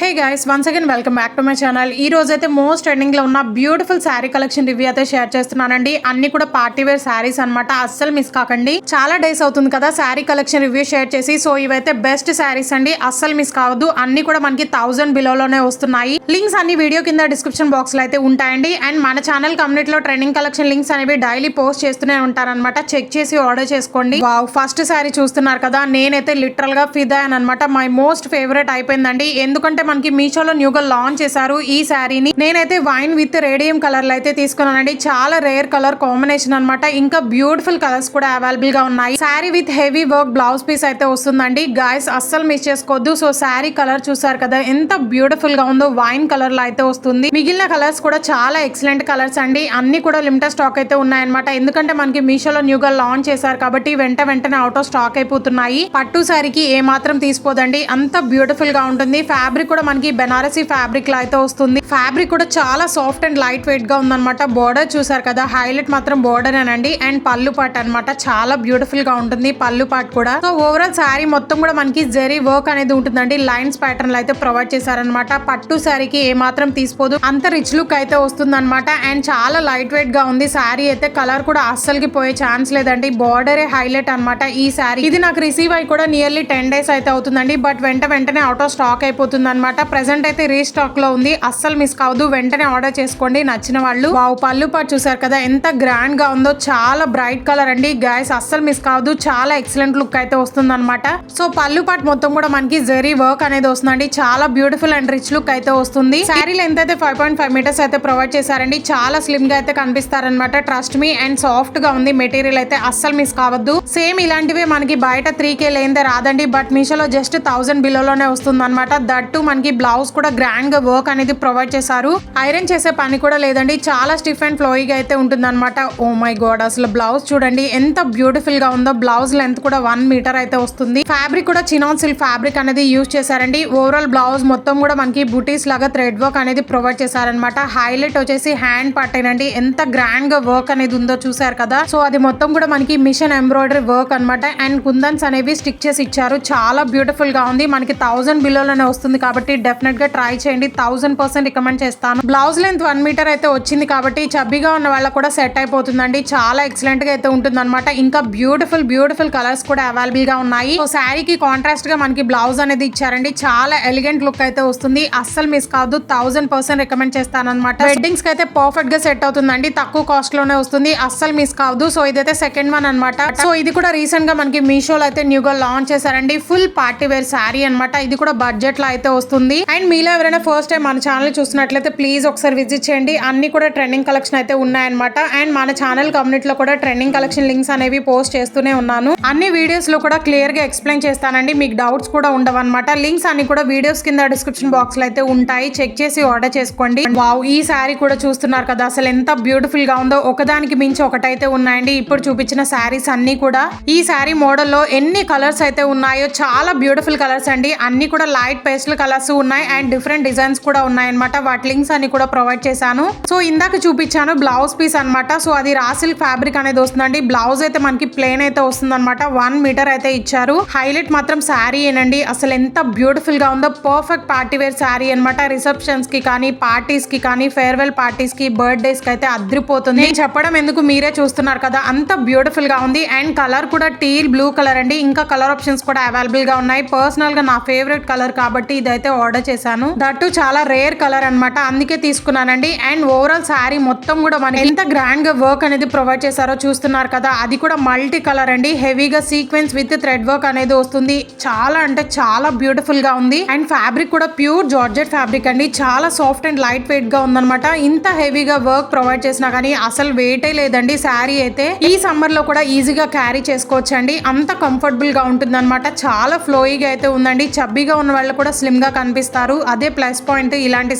Hey guys once again welcome back to my channel. ఈ రోజు అయితే మోస్ట్ ట్రెండింగ్ లో ఉన్న బ్యూటిఫుల్ శారీ కలెక్షన్ రివ్యూ అయితే షేర్ చేస్తున్నానండి. అన్ని కూడా పార్టీ వేర్ శారీస్ అన్నమాట, అస్సలు మిస్ కాకండి. చాలా డేస్ అవుతుంది కదా శారీ కలెక్షన్ రివ్యూ షేర్ చేసి. సో ఇవైతే బెస్ట్ శారీస్ అండి, అస్సలు మిస్ కావద్దు. అన్ని కూడా మనకి 1000 బిలోలోనే వస్తున్నాయి. లింక్స్ అన్ని వీడియో కింద డిస్క్రిప్షన్ బాక్స్ లో అయితే ఉంటాయండి. అండ్ మన ఛానల్ కమ్యూనిటీలో ట్రెండింగ్ కలెక్షన్ లింక్స్ అనేవి డైలీ పోస్ట్ చేస్తూనే ఉంటారనమాట. చెక్ చేసి ఆర్డర్ చేసుకోండి. వావ్, ఫస్ట్ శారీ చూస్తున్నారు కదా, నేనైతే లిటరల్ గా ఫిదా అనమాట. మై మోస్ట్ ఫేవరెట్ అయిపోయిందండి. ఎందుకంటే మనకి మీషోలో న్యూగా లాంచ్ చేశారు ఈ శారీని. నేనైతే వైన్ విత్ రేడియం కలర్ లో అయితే తీసుకున్నానండి. చాలా రేర్ కలర్ కాంబినేషన్ అనమాట. ఇంకా బ్యూటిఫుల్ కలర్స్ కూడా అవైలబుల్ గా ఉన్నాయి. Saree with heavy work blouse piece అయితే వస్తుందండి. గాయస్ అస్సలు మిస్ చేసుకోవద్దు. సో శారీ కలర్ చూసారు కదా ఎంత బ్యూటిఫుల్ గా ఉందో, వైన్ కలర్ లో అయితే వస్తుంది. మిగిలిన కలర్స్ కూడా చాలా ఎక్సలెంట్ కలర్స్ అండి. అన్ని కూడా లిమిటెడ్ స్టాక్ అయితే ఉన్నాయన్నమాట. ఎందుకంటే మనకి మీషోలో న్యూగా లాంచ్ చేశారు కాబట్టి వెంటనే అవుట్ ఆఫ్ స్టాక్ అయిపోతున్నాయి. పట్టు శారీకి ఏ మాత్రం తీసుకోదండి, అంత బ్యూటిఫుల్ గా ఉంటుంది. ఫ్యాబ్రిక్ కూడా మనకి బెనారసీ ఫ్యాబ్రిక్ లా అయితే వస్తుంది. ఫ్యాబ్రిక్ కూడా చాలా సాఫ్ట్ అండ్ లైట్ వెయిట్ గా ఉందన్నమాట. బోర్డర్ చూసారు కదా, హైలైట్ మాత్రం బోర్డర్ అనండి. అండ్ పళ్ళు పాట్ అనమాట, చాలా బ్యూటిఫుల్ గా ఉంటుంది పళ్ళు పాట్ కూడా. సో ఓవరాల్ శారీ మొత్తం కూడా మనకి జరీ వర్క్ అనేది ఉంటుందండి. లైన్స్ ప్యాటర్న్ లో అయితే ప్రొవైడ్ చేశారనమాట. పట్టు శారీకి ఏ మాత్రం తీసుకోదు, అంత రిచ్ లుక్ అయితే వస్తుంది అనమాట. అండ్ చాలా లైట్ వెయిట్ గా ఉంది శారీ అయితే. కలర్ కూడా అస్సలకి పోయే ఛాన్స్ లేదండి. బోర్డరే హైలైట్ అనమాట ఈ శారీ. ఇది నాకు రిసీవ్ అయ్యి కూడా నియర్లీ 10 days అయితే అవుతుందండి. బట్ వెంటనే అవుట్ ఆఫ్ స్టాక్ అయిపోతుంది అనమాట. ప్రెసెంట్ అయితే రీస్టాక్ లో ఉంది, అస్సలు మిస్ కావద్దు. వెంటనే ఆర్డర్ చేసుకోండి నచ్చిన వాళ్ళు. వావ్, పళ్ళు పాటు చూసారు కదా ఎంత గ్రాండ్ గా ఉందో, చాలా బ్రైట్ కలర్ అండి. గైస్ అస్సలు మిస్ కావద్దు, చాలా ఎక్సలెంట్ లుక్ అయితే వస్తుంది అనమాట. సో పళ్ళు పాటు మొత్తం కూడా మనకి జరీ వర్క్ అనేది వస్తుందండి. చాలా బ్యూటిఫుల్ అండ్ రిచ్ లుక్ అయితే వస్తుంది. శారీ లెంత్ అయితే 5.5 meters అయితే ప్రొవైడ్ చేశారండి. చాలా స్లిమ్ గా అయితే కనిపిస్తారనమాట. Trust me. అండ్ సాఫ్ట్ గా ఉంది మెటీరియల్ అయితే, అస్సలు మిస్ కావద్దు. సేమ్ ఇలాంటివే మనకి బయట 3K లేదే రాదండి. బట్ మీషోలో జస్ట్ 1000 బిలోలోనే వస్తుంది అనమాట. దట్టు మనకి బ్లౌజ్ కూడా గ్రాండ్ గా వర్క్ అనేది ప్రొవైడ్ చేశారు. ఐరన్ చేసే పని కూడా లేదండి. చాలా స్టిఫ్ అండ్ ఫ్లోయిగా అయితే ఉంటుంది అనమాట. ఓ మై గాడ్, అసలు బ్లౌజ్ చూడండి ఎంత బ్యూటిఫుల్ గా ఉందో. బ్లౌజ్ లెంత్ కూడా 1 meter అయితే వస్తుంది. ఫ్యాబ్రిక్ కూడా చినాన్ సిల్క్ ఫ్యాబ్రిక్ అనేది యూజ్ చేశారండి. ఓవరాల్ బ్లౌజ్ మొత్తం కూడా మనకి బుటీస్ లాగా థ్రెడ్ వర్క్ అనేది ప్రొవైడ్ చేశారనమాట. హైలైట్ వచ్చేసి హ్యాండ్ పట్టేనండి. ఎంత గ్రాండ్ గా వర్క్ అనేది ఉందో చూసారు కదా. సో అది మొత్తం కూడా మనకి మిషన్ ఎంబ్రాయిడరీ వర్క్ అనమాట. అండ్ కుందన్స్ అనేవి స్టిక్ చేసి ఇచ్చారు. చాలా బ్యూటిఫుల్ గా ఉంది. మనకి 1000 బిలోలోనే వస్తుంది కాబట్టి డెఫినెట్ గా ట్రై చేయండి. 1000% రికమెండ్ చేస్తాను. బ్లౌజ్ లెంత్ 1 meter అయితే వచ్చింది కాబట్టి చబ్బీగా ఉన్న వాళ్ళకి కూడా సెట్ అయిపోతుందండి. చాలా ఎక్సలెంట్ గా అయితే ఉంటుంది అనమాట. ఇంకా బ్యూటిఫుల్ కలర్స్ కూడా అవైలబుల్ గా ఉన్నాయి. సో శారీకి కాంట్రాస్ట్ గా మనకి బ్లౌజ్ అనేది ఇచ్చారండి. చాలా ఎలిగెంట్ లుక్ అయితే వస్తుంది. అస్సలు మిస్ కాదు, 1000% రికమెండ్ చేస్తాను అనమాట. వెడ్డింగ్స్ కి అయితే పర్ఫెక్ట్ గా సెట్ అవుతుందండి. తక్కువ కాస్ట్ లోనే వస్తుంది, అస్సలు మిస్ కావద్దు. సో ఇదైతే సెకండ్ వన్ అనమాట. సో ఇది కూడా రీసెంట్ గా మనకి మీషోలో అయితే న్యూగా లాంచ్ చేశారండి. ఫుల్ పార్టీ వేర్ శారీ అనమాట. ఇది కూడా బడ్జెట్ లో అయితే వస్తుంది. అండ్ మీలో ఎవరైనా ఫస్ట్ టైం మన ఛానల్ చూసినట్లయితే ప్లీజ్ ఒకసారి విజిట్ చేయండి. అన్ని కూడా ట్రెండింగ్ కలెక్షన్ అయితే ఉన్నాయన్నమాట. అండ్ మన ఛానల్ కమ్యూనిటీలో కూడా ట్రెండింగ్ కలెక్షన్ లింక్స్ అనేవి పోస్ట్ చేస్తూనే ఉన్నాను. అన్ని వీడియోస్ లో కూడా క్లియర్ గా ఎక్స్ప్లెయిన్ చేస్తానండి. మీకు డౌట్స్ కూడా ఉండవన్నమాట. లింక్స్ అన్ని కూడా వీడియోస్ కింద డిస్క్రిప్షన్ బాక్స్ లో అయితే ఉంటాయి. చెక్ చేసి ఆర్డర్ చేసుకోండి. వావ్, ఈ శారీ కూడా చూస్తున్నారు కదా, అసలు ఎంత బ్యూటిఫుల్ గా ఉందో. ఒకదానికి మించి ఒకటైతే ఉన్నాయండి ఇప్పుడు చూపించిన శారీస్ అన్ని కూడా. ఈ శారీ మోడల్ లో ఎన్ని కలర్స్ అయితే ఉన్నాయో, చాలా బ్యూటిఫుల్ కలర్స్ అండి. అన్ని కూడా లైట్ పేస్టల్ కలర్స్ ఉన్నాయి. అండ్ డిఫరెంట్ డిజైన్స్ కూడా ఉన్నాయన్నమాట. వాటి లింక్స్ అన్ని కూడా ప్రొవైడ్ చేశాను. సో ఇందాక చూపించాను బ్లౌజ్ పీస్ అనమాట. సో అది రా సిల్క్ ఫ్యాబ్రిక్ అనేది వస్తుందండి. బ్లౌజ్ అయితే మనకి ప్లెయిన్ అయితే వస్తుంది అనమాట. 1 meter అయితే ఇచ్చారు. హైలైట్ మాత్రం శారీ ఏనండి. అసలు ఎంత బ్యూటిఫుల్ గా ఉందో. పర్ఫెక్ట్ పార్టీ వేర్ శారీ అనమాట. రిసెప్షన్స్ కి కానీ, పార్టీస్ కి కానీ, ఫేర్వెల్ పార్టీస్ కి, బర్త్డేస్ కి అయితే అద్రిపోతుంది. నేను చెప్పడం ఎందుకు, మీరే చూస్తున్నారు కదా, అంత బ్యూటిఫుల్ గా ఉంది. అండ్ కలర్ కూడా టీల్ బ్లూ కలర్ అండి. ఇంకా కలర్ ఆప్షన్స్ కూడా అవైలబుల్ గా ఉన్నాయి. పర్సనల్ గా నా ఫేవరెట్ కలర్ కాబట్టి ఇదైతే ఆర్డర్ చేశాను. దట్టు చాలా రేర్ కలర్ అనమాట, అందుకే తీసుకున్నానండి. అండ్ ఓవరాల్ శారీ మొత్తం కూడా మనకి ఎంత గ్రాండ్ గా వర్క్ అనేది ప్రొవైడ్ చేశారో చూస్తున్నారు కదా. అది కూడా మల్టీ కలర్ అండి. హెవీగా సీక్వెన్స్ విత్ థ్రెడ్ వర్క్ అనేది వస్తుంది. చాలా అంటే చాలా బ్యూటిఫుల్ గా ఉంది. అండ్ ఫ్యాబ్రిక్ కూడా ప్యూర్ జార్జెట్ ఫ్యాబ్రిక్ అండి. చాలా సాఫ్ట్ అండ్ లైట్ వెయిట్ గా ఉందన్నమాట. ఇంత హెవీగా వర్క్ ప్రొవైడ్ చేసినా కానీ అసలు వెయిటే లేదండి. శారీ అయితే ఈ సమ్మర్ లో కూడా ఈజీగా క్యారీ చేసుకోవచ్చు అండి. అంత కంఫర్టబుల్ గా ఉంటుంది అనమాట. చాలా ఫ్లోయిగా అయితే ఉందండి. చబ్బీగా ఉన్న వాళ్ళు కూడా స్లిమ్ గా కనిపిస్తారు. అదే ప్లస్ పాయింట్ ఇలాంటి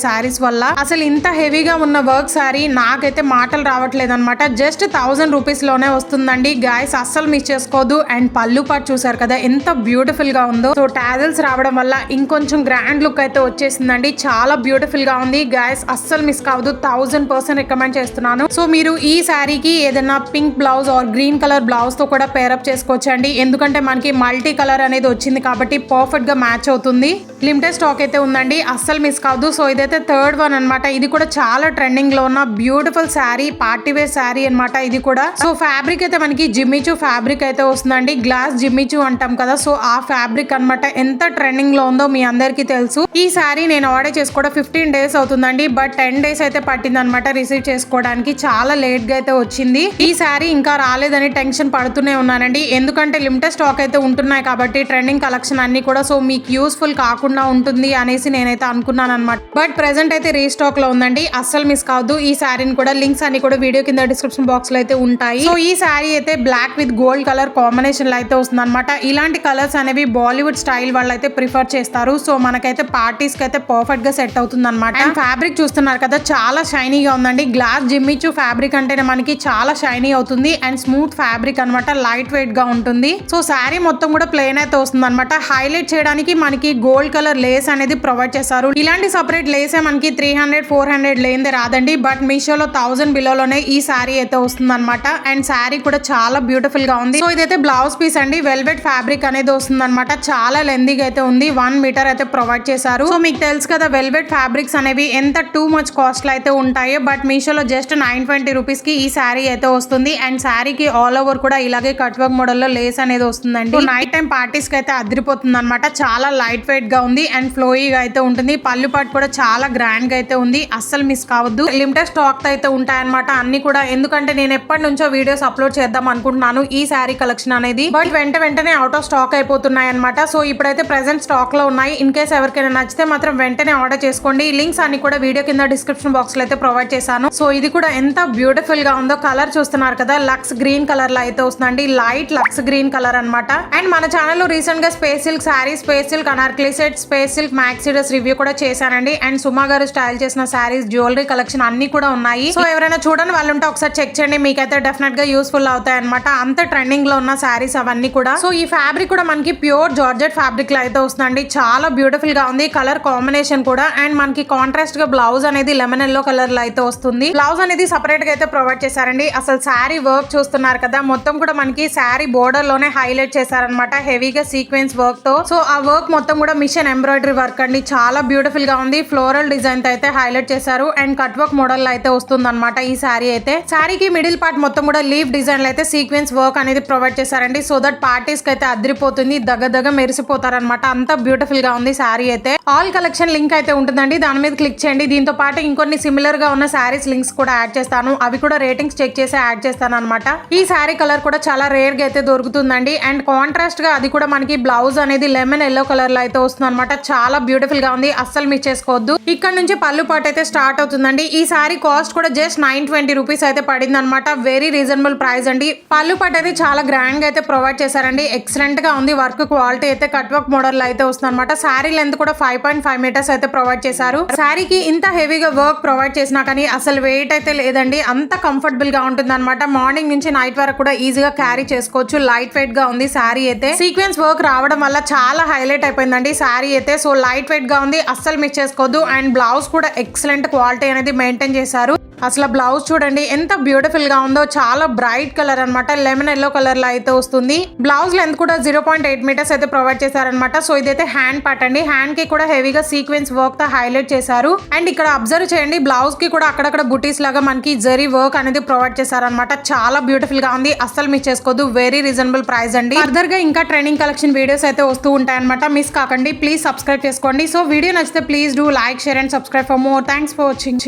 శారీస్ వల్ల. అసలు ఇంత హెవీగా ఉన్న వర్క్ శారీ నాకైతే మాటలు రావట్లేదు అనమాట. జస్ట్ 1000 rupees లోనే వస్తుందండి. గాయస్ అస్సలు మిస్ చేసుకోవద్దు. అండ్ పళ్ళు పాటు చూసారు కదా ఎంత బ్యూటిఫుల్ గా ఉందో. సో టాజల్స్ రావడం వల్ల ఇంకొంచెం గ్రాండ్ లుక్ అయితే వచ్చేసిందండి. చాలా బ్యూటిఫుల్ గా ఉంది. గాయస్ అస్సలు మిస్ కావద్దు, 1000% రికమెండ్ చేస్తున్నాను. సో మీరు ఈ శారీకి ఏదైనా pink blouse or green colour blouse తో కూడా పేరప్ చేసుకోవచ్చండి. ఎందుకంటే మనకి మల్టీ కలర్ అనేది వచ్చింది కాబట్టి పర్ఫెక్ట్ గా మ్యాచ్ అవుతుంది. లిమిటెడ్ స్టాక్ అయితే ఉందండి, అస్సలు మిస్ కావద్దు. సో ఇదైతే థర్డ్ వన్ అనమాట. ఇది కూడా చాలా ట్రెండింగ్ లో ఉన్న beautiful saree, party wear saree అనమాట ఇది కూడా. సో ఫ్యాబ్రిక్ అయితే మనకి జిమ్మిచూ ఫ్యాబ్రిక్ అయితే వస్తుందండి. గ్లాస్ జిమ్మిచూ అంటాం కదా, సో ఆ ఫ్యాబ్రిక్ అనమాట. ఎంత ట్రెండింగ్ లో ఉందో మీ అందరికి తెలుసు. ఈ శారీ నేను ఆర్డర్ చేసుకోవడం 15 days అవుతుందండి, బట్ 10 days అయితే పట్టింది అనమాట రిసీవ్ చేసుకోవడానికి. చాలా లేట్ గా అయితే వచ్చింది. ఈ శారీ ఇంకా రాలేదని టెన్షన్ పడుతూనే ఉన్నానండి, ఎందుకంటే లిమిటెడ్ స్టాక్ అయితే ఉంటున్నాయి కాబట్టి ట్రెండింగ్ కలెక్షన్ అన్ని కూడా. సో మీకు యూస్ఫుల్ కాకుండా ఉంటుంది అనేసి నేనైతే అనుకున్నాను అనమాట. బట్ ప్రెసెంట్ అయితే రీస్టాక్ లో ఉందండి, అస్సలు మిస్ కావద్దు. ఈ శారీని కూడా లింక్స్ అన్ని కూడా వీడియో కింద డిస్క్రిప్షన్ బాక్స్ లో అయితే ఉంటాయి. సో ఈ శారీ అయితే black with gold colour combination లో అయితే వస్తుంది అనమాట. ఇలాంటి కలర్స్ అనేవి బాలీవుడ్ స్టైల్ వాళ్ళు అయితే ప్రిఫర్ చేస్తారు. సో మనకైతే పార్టీస్ కి అయితే పర్ఫెక్ట్ గా సెట్ అవుతుంది అనమాట. అండ్ ఫ్యాబ్రిక్ చూస్తున్నారు కదా, చాలా షైనీగా ఉందండి. గ్లాస్ జిమ్మిచూ ఫ్యాబ్రిక్ అంటేనే మనకి చాలా షైనీ అవుతుంది అండ్ స్మూత్ ఫ్యాబ్రిక్ అనమాట. లైట్ వెయిట్ గా ఉంటుంది. సో శారీ మొత్తం కూడా ప్లెయిన్ అయితే వస్తుంది అనమాట. హైలైట్ చేయడానికి మనకి గోల్డ్ కలర్ లేస్ అనేది ప్రొవైడ్ చేస్తారు. ఇలాంటి సపరేట్ లేసే మనకి 300-400 లేనిదే రాదండి, బట్ మీషోలో 1000 బిలోలోనే ఈ శారీ అయితే వస్తుంది అనమాట. అండ్ శారీ కూడా చాలా బ్యూటిఫుల్ గా ఉంది. సో ఇదైతే బ్లౌజ్ పీస్ అండి, వెల్వెట్ ఫ్యాబ్రిక్ అనేది వస్తుంది అనమాట. చాలా లెందీగా అయితే ఉంది, 1 మీటర్ అయితే ప్రొవైడ్ చేశారు. సో మీకు తెలుసు కదా వెల్వెట్ ఫ్యాబ్రిక్స్ అనేవి ఎంత టూ మచ్ కాస్ట్ లో అయితే ఉంటాయో, బట్ మీషోలో జస్ట్ 920 రూపీస్ కి ఈ శారీ అయితే వస్తుంది. అండ్ శారీకి ఆల్ ఓవర్ కూడా ఇలాగే కట్ వర్క్ మోడల్ లో లేస్ అనేది వస్తుందండి. నైట్ టైం పార్టీస్ కి అయితే అదిరిపోతుంది అనమాట. చాలా లైట్ వెయిట్ గా ఉంది అండ్ ఫ్లోయిగా అయితే ఉంటుంది. పళ్ళు పాటు కూడా చాలా గ్రాండ్ గా అయితే ఉంది, అస్సలు మిస్ కావద్దు. లిమిటెడ్ స్టాక్ అయితే ఉంటాయన్నమాట అన్ని కూడా, ఎందుకంటే నేను ఎప్పటి నుంచో వీడియోస్ అప్లోడ్ చేద్దాం అనుకుంటున్నాను ఈ శారీ కలెక్షన్ అనేది, బట్ వెంటనే అవుట్ ఆఫ్ స్టాక్ అయిపోతున్నాయి అనమాట. సో ఇప్పుడైతే ప్రెసెంట్ స్టాక్ లో ఉన్నాయి. ఇన్ కేస్ ఎవరికైనా నచ్చితే మాత్రం వెంటనే ఆర్డర్ చేసుకోండి. లింక్స్ అన్ని కూడా వీడియో కింద డిస్క్రిప్షన్ బాక్స్ లో అయితే ప్రొవైడ్ చేశాను. సో ఇది కూడా ఎంత బ్యూటిఫుల్ గా ఉందో. కలర్ చూస్తున్నారు కదా, లక్స్ గ్రీన్ కలర్ లో అయితే వస్తుందండి. లైట్ లక్స్ గ్రీన్ కలర్ అనమాట. అండ్ మన ఛానల్ లో రీసెంట్ గా space silk sari, space silk Anarkali set, space silk maxi dress review కూడా చేశానండి. అండ్ సుమా గారు స్టైల్ చేసిన శారీస్, జ్యువెలరీ కలెక్షన్ అన్ని కూడా ఉన్నాయి. సో ఎవరైనా చూడని వాళ్ళు ఉంటే ఒకసారి చెక్ చేయండి, మీకైతే డెఫినెట్ గా యూస్ఫుల్ అవుతాయి అనమాట. అంత ట్రెండింగ్ లో ఉన్న శారీస్ అవన్నీ కూడా. సో ఈ ఫ్యాబ్రిక్ కూడా మనకి ప్యూర్ జార్జెట్ ఫ్యాబ్రిక్ లో అయితే వస్తుందండి. చాలా బ్యూటిఫుల్ గా ఉంది కలర్ కాంబినేషన్ కూడా. అండ్ మనకి కాంట్రాస్ట్ గా బ్లౌజ్ అనేది లెమన్ ఎల్లో కలర్ లో అయితే వస్తుంది. బ్లౌజ్ అనేది సపరేట్ గా అయితే ప్రొవైడ్ చేశారండి. అసలు శారీ వర్క్ చూస్తున్నారు కదా, మొత్తం కూడా మనకి శారీ బోర్డర్ లోనే హైలైట్ చేశారనమాట, హెవీగా సీక్వెన్స్ వర్క్ తో. సో ఆ వర్క్ మొత్తం కూడా మిషన్ ఎంబ్రాయిడరీ వర్క్ అండి. చాలా బ్యూటిఫుల్ గా ఉంది. ఫ్లోరల్ డిజైన్ తో అయితే హైలైట్ చేశారు అండ్ కట్ వర్క్ మోడల్ అయితే వస్తుంది అనమాట ఈ శారీ అయితే. శారీకి మిడిల్ పార్ట్ మొత్తం కూడా లీఫ్ డిజైన్ లో అయితే సీక్వెన్స్ వర్క్ అనేది ప్రొవైడ్ చేశారండి. సో దట్ పార్టీస్ కి అయితే అదిరిపోతుంది, దగ్గర మెరిసిపోతారనమాట. అంత బ్యూటిఫుల్ గా ఉంది శారీ అయితే. ఆల్ కలెక్షన్ లింక్ అయితే ఉంటుందండి, దాని మీద క్లిక్ చేయండి. దీంతో పాటు ఇంకొన్ని సిమిలర్ గా ఉన్న శారీస్ లింక్స్ కూడా యాడ్ చేస్తాను, అవి కూడా రేటింగ్స్ చెక్ చేసి యాడ్ చేస్తాను అనమాట. ఈ శారీ కలర్ కూడా చాలా రేర్ గా అయితే దొరుకుతుందండి. అండ్ కాంట్రాస్ట్ గా అది కూడా మనకి బ్లౌజ్ అనేది లెమన్ ఎల్లో కలర్ లో అయితే వస్తుంది అనమాట. చాలా బ్యూటిఫుల్ గా ఉంది, అస్సలు మిస్ చేసుకోవద్దు. ఇక్కడ నుంచి పళ్ళు పాటు అయితే స్టార్ట్ అవుతుందండి. ఈ సారీ కాస్ట్ కూడా జస్ట్ 920 రూపీస్ అయితే పడింది అనమాట. వెరీ రీజనబుల్ ప్రైస్ అండి. పళ్ళు పాటు అయితే చాలా గ్రాండ్ గా అయితే ప్రొవైడ్ చేశారండి. ఎక్సలెంట్ గా ఉంది. వర్క్ క్వాలిటీ అయితే కట్ వర్క్ మోడల్ లో అయితే వస్తుంది అనమాట. శారీ లెంత్ కూడా 5.5 మీటర్స్ అయితే ప్రొవైడ్ చేశారు. శారీకి ఇంత హెవీగా వర్క్ ప్రొవైడ్ చేసినా కానీ అసలు వెయిట్ అయితే లేదండి, అంత కంఫర్టబుల్ గా ఉంటుంది అనమాట. మార్నింగ్ నుంచి నైట్ వరకు కూడా ఈజీగా క్యారీ చేసుకోవచ్చు. లైట్ వెయిట్ గా ఉంది శారీ అయితే. సీక్వెన్స్ వర్క్ రావడం వల్ల చాలా హైలైట్ అయిపోయిందండి శారీ అయితే. సో లైట్ వెయిట్ గా ఉంది, అస్సలు మిస్ చేసుకోవద్దు. అండ్ బ్లౌజ్ కూడా ఎక్సలెంట్ క్వాలిటీ అనేది మెయింటైన్ చేశారు. అసలు బ్లౌజ్ చూడండి ఎంత బ్యూటిఫుల్ గా ఉందో. చాలా బ్రైట్ కలర్ అనమాట, లెమన్ ఎల్లో కలర్ లో అయితే వస్తుంది. బ్లౌజ్ లెంత్ కూడా 0.8 మీటర్స్ అయితే ప్రొవైడ్ చేశారనమాట. సో ఇదైతే హ్యాండ్ పార్ట్ అండి. హ్యాండ్ కి కూడా హెవీగా సీక్వెన్స్ వర్క్ తో హైలైట్ చేశారు. అండ్ ఇక్కడ అబ్జర్వ్ చేయండి, బ్లౌజ్ కి కూడా అక్కడక్కడ బుటీస్ లాగా మనకి జరీ వర్క్ అనేది ప్రొవైడ్ చేశారనమాట. చాలా బ్యూటిఫుల్ గా ఉంది, అస్సలు మిస్ చేసుకోవద్దు. వెరీ రీజనబుల్ ప్రైస్ అండి. ఫర్దర్ గా ఇంకా ట్రెండింగ్ కలెక్షన్ వీడియోస్ అయితే వస్తూ ఉంటాయన్నమాట, మిస్ కాకండి. ప్లీజ్ సబ్స్క్రైబ్ చేసుకోండి. సో వీడియో నచ్చితే please do like, share and subscribe for more. Thanks for watching.